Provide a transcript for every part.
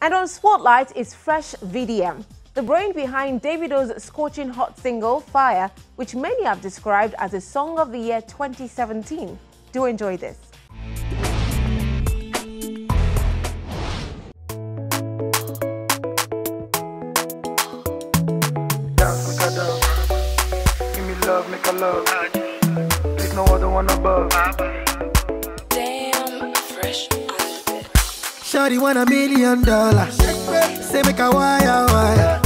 And on Spotlight is Fresh VDM, the brain behind Davido's scorching hot single, Fire, which many have described as a Song of the Year 2017. Do enjoy this. Give me love, make a love. There's no other one above. Damn, fresh on the bed. Shawty want $1 million. Say make a wire.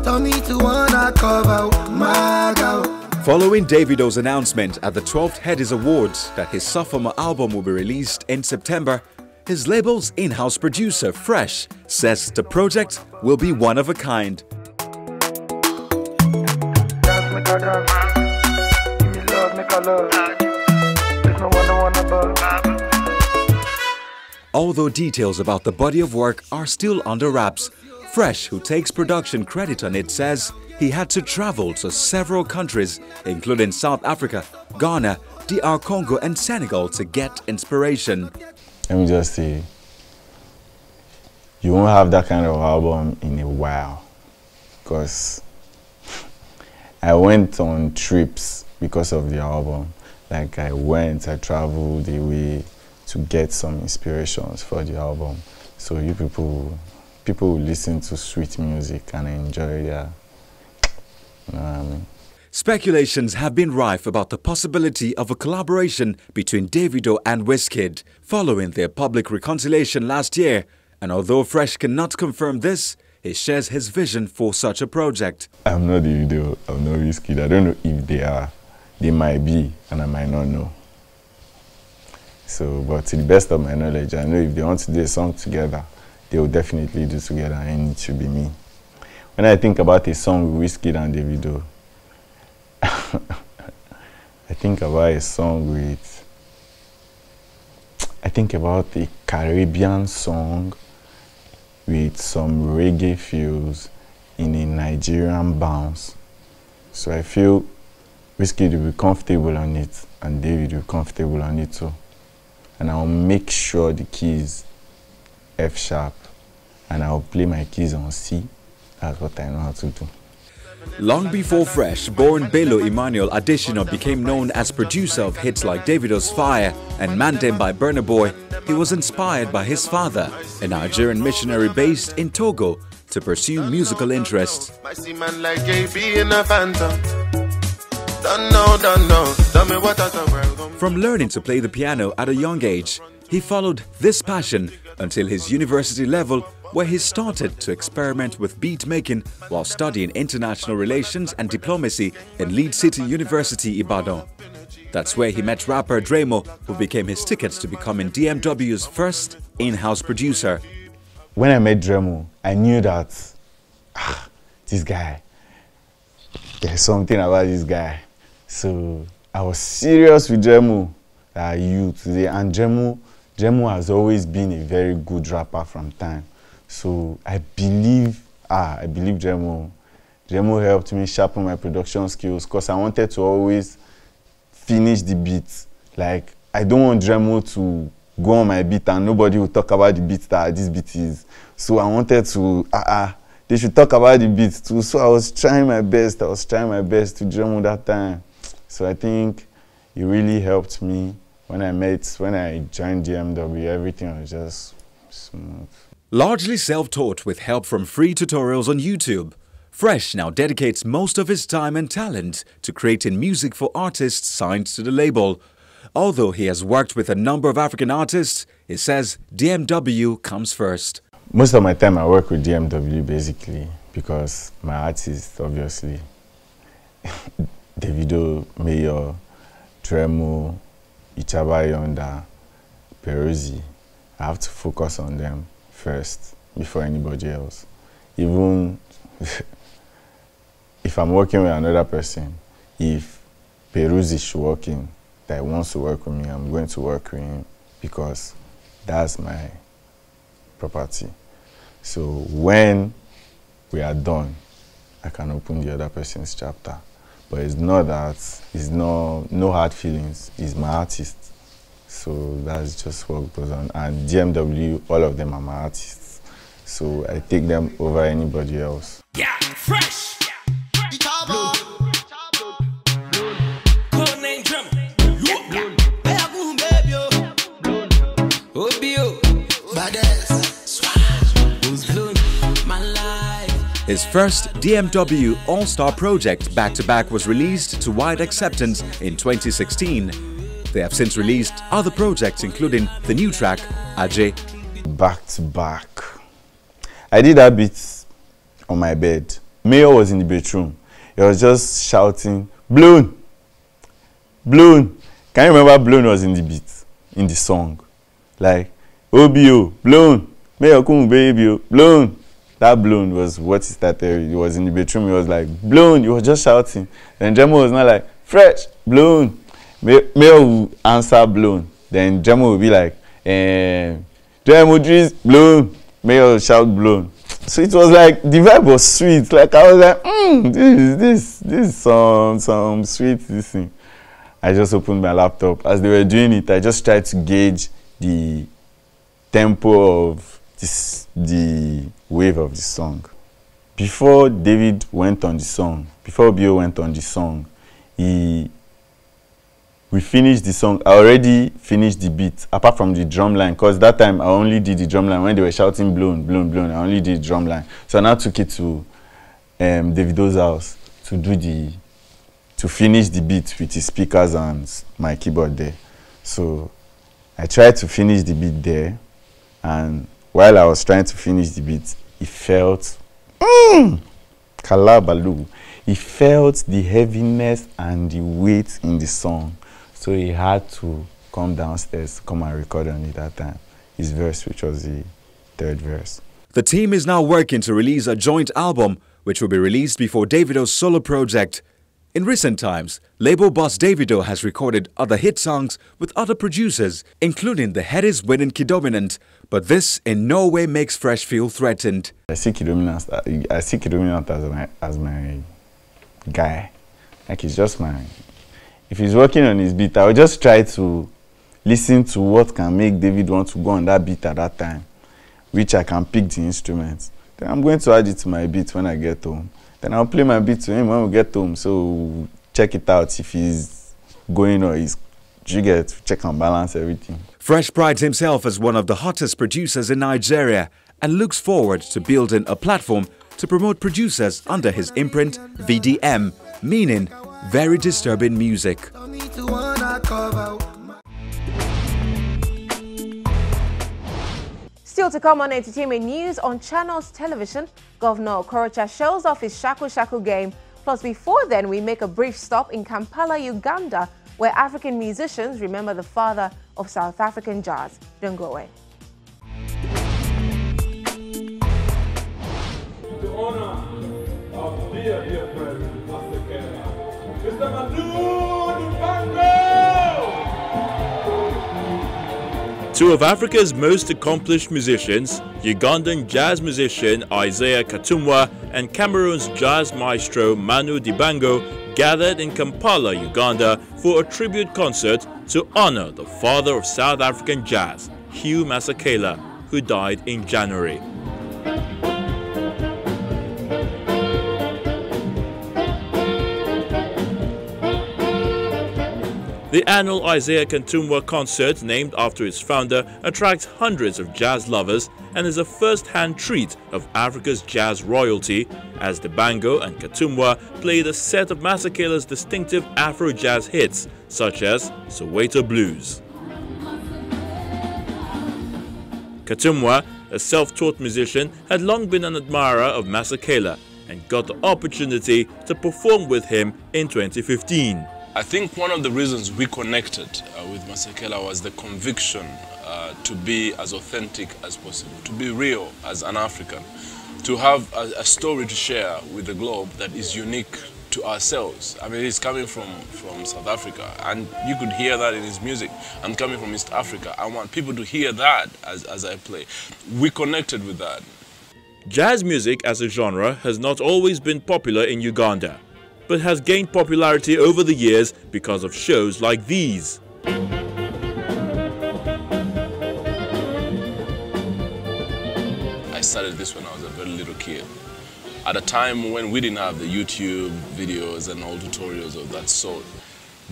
Tell me to wanna cover my girl. Following Davido's announcement at the 12th Headies Awards that his sophomore album will be released in September, his label's in-house producer, Fresh, says the project will be one of a kind. Dance, make a dance. Give me love, make a love. There's no one above. Although details about the body of work are still under wraps, Fresh, who takes production credit on it, says he had to travel to several countries, including South Africa, Ghana, DR Congo and Senegal to get inspiration. Let me just say, you won't have that kind of album in a while, because I went on trips because of the album. Like I traveled away to get some inspirations for the album. So you people will listen to sweet music and enjoy their, you know what I mean? Speculations have been rife about the possibility of a collaboration between Davido and Wizkid following their public reconciliation last year. And although Fresh cannot confirm this, he shares his vision for such a project. I'm not Davido, I'm not Wizkid. I don't know if they are. They might be, and I might not know. So, but to the best of my knowledge, I know if they want to do a song together, they will definitely do together, and it should be me. When I think about a song with Wizkid and Davido, I think about a Caribbean song with some reggae feels in a Nigerian bounce. So I feel Wizkid will be comfortable on it and David will be comfortable on it too. And I'll make sure the keys F sharp and I'll play my keys on C. That's what I know how to do. Long before Fresh, born Bello Emmanuel Adesina became known as producer of hits like Davido's Fire and Mandem by Burna Boy, he was inspired by his father, a Nigerian missionary based in Togo, to pursue musical interests. From learning to play the piano at a young age, he followed this passion until his university level, where he started to experiment with beat making while studying international relations and diplomacy in Lead City University, Ibadan. That's where he met rapper Dremo, who became his ticket to becoming DMW's first in-house producer. When I met Dremo, I knew that this guy, there's something about this guy. So I was serious with Dremo today, and Dremo has always been a very good rapper from time. So I believe Dremo. Dremo helped me sharpen my production skills because I wanted to always finish the beat. Like, I don't want Dremo to go on my beat and nobody will talk about the beat that this beat is. So I wanted to, they should talk about the beat too. So I was trying my best. to Dremo that time. So I think it really helped me. When I joined DMW, everything was just smooth. Largely self-taught with help from free tutorials on YouTube, Fresh now dedicates most of his time and talent to creating music for artists signed to the label. Although he has worked with a number of African artists, he says DMW comes first. Most of my time I work with DMW basically because my artists, obviously, Davido, Mayor, Dremo, Ichaba Yonda, Peruzzi, I have to focus on them first before anybody else. Even if I'm working with another person, if Peruzzi is working, that wants to work with me, I'm going to work with him because that's my property. So when we are done, I can open the other person's chapter. But it's not that, it's no hard feelings, he's my artist. So that's just what goes on. And DMW, all of them are my artists. so I take them over anybody else. Yeah, fresh. OBO. His first DMW All-Star project back-to-back was released to wide acceptance in 2016. They have since released other projects including the new track, Ajay. Back-to-back. I did that beat on my bed. Mayor was in the bedroom. He was just shouting, "Blown! Blown!" Can you remember Blown was in the beat, in the song? Like, OBO, blown! Mayor Kung baby, blown! That blown was what he started. He was in the bedroom. He was like, blown. He was just shouting. Then Jemo was not like, fresh, blown. Mayor will answer blown. Then Jemo will be like, Jemo Drees, blown. Mayor will shout blown. So it was like, the vibe was sweet. Like I was like, this is some sweet this thing. I just opened my laptop. As they were doing it, I just tried to gauge the tempo of the wave of the song. Before David went on the song, before OBO went on the song, we finished the song. I already finished the beat, apart from the drum line, because that time I only did the drum line when they were shouting blown, blown, blown. I only did the drum line. So I now took it to Davido's house to finish the beat with his speakers and my keyboard there. So I tried to finish the beat there, and while I was trying to finish the beat, he felt Kalabalu. He felt the heaviness and the weight in the song. So he had to come downstairs to come and record on it that time. His verse, which was the third verse. The team is now working to release a joint album, which will be released before Davido's solo project. In recent times, label boss Davido has recorded other hit songs with other producers, including the Headies winning Kidominant, but this in no way makes Fresh feel threatened. I see Kidominant as my guy. Like, he's just my... If he's working on his beat, I will just try to listen to what can make David want to go on that beat at that time, which I can pick the instruments. Then I'm going to add it to my beat when I get home. Then I'll play my beat to him when we get home. So check it out if he's going or he's, you get, check and balance everything. Fresh prides himself as one of the hottest producers in Nigeria and looks forward to building a platform to promote producers under his imprint VDM, meaning very disturbing music. Still to come on entertainment news on Channels Television, Governor Okorocha shows off his Shaku Shaku game. Plus, before then, we make a brief stop in Kampala, Uganda, where African musicians remember the father of South African jazz. Don't go away. The honor of dear friend, Mr. Madu Congo! Two of Africa's most accomplished musicians, Ugandan jazz musician Isaiah Katumwa and Cameroon's jazz maestro Manu Dibango, gathered in Kampala, Uganda for a tribute concert to honor the father of South African jazz, Hugh Masekela, who died in January. The annual Isaiah Katumwa concert, named after its founder, attracts hundreds of jazz lovers and is a first-hand treat of Africa's jazz royalty, as Dibango and Katumwa played a set of Masekela's distinctive Afro-jazz hits, such as Soweto Blues. Katumwa, a self-taught musician, had long been an admirer of Masekela and got the opportunity to perform with him in 2015. I think one of the reasons we connected with Masekela was the conviction to be as authentic as possible, to be real as an African, to have a story to share with the globe that is unique to ourselves. I mean, he's coming from South Africa, and you could hear that in his music. I'm coming from East Africa. I want people to hear that as I play. We connected with that. Jazz music as a genre has not always been popular in Uganda, but has gained popularity over the years because of shows like these. I started this when I was a very little kid. At a time when we didn't have the YouTube videos and all tutorials of that sort.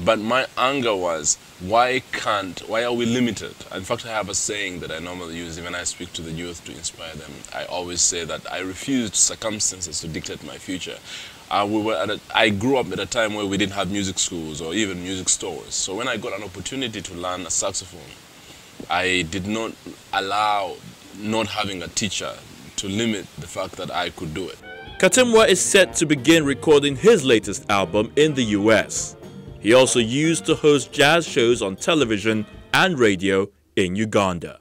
But my anger was, why are we limited? In fact, I have a saying that I normally use when I speak to the youth to inspire them. I always say that I refused circumstances to dictate my future. I grew up at a time where we didn't have music schools or even music stores. So when I got an opportunity to learn a saxophone, I did not allow not having a teacher to limit the fact that I could do it. Katumwa is set to begin recording his latest album in the US. He also used to host jazz shows on television and radio in Uganda.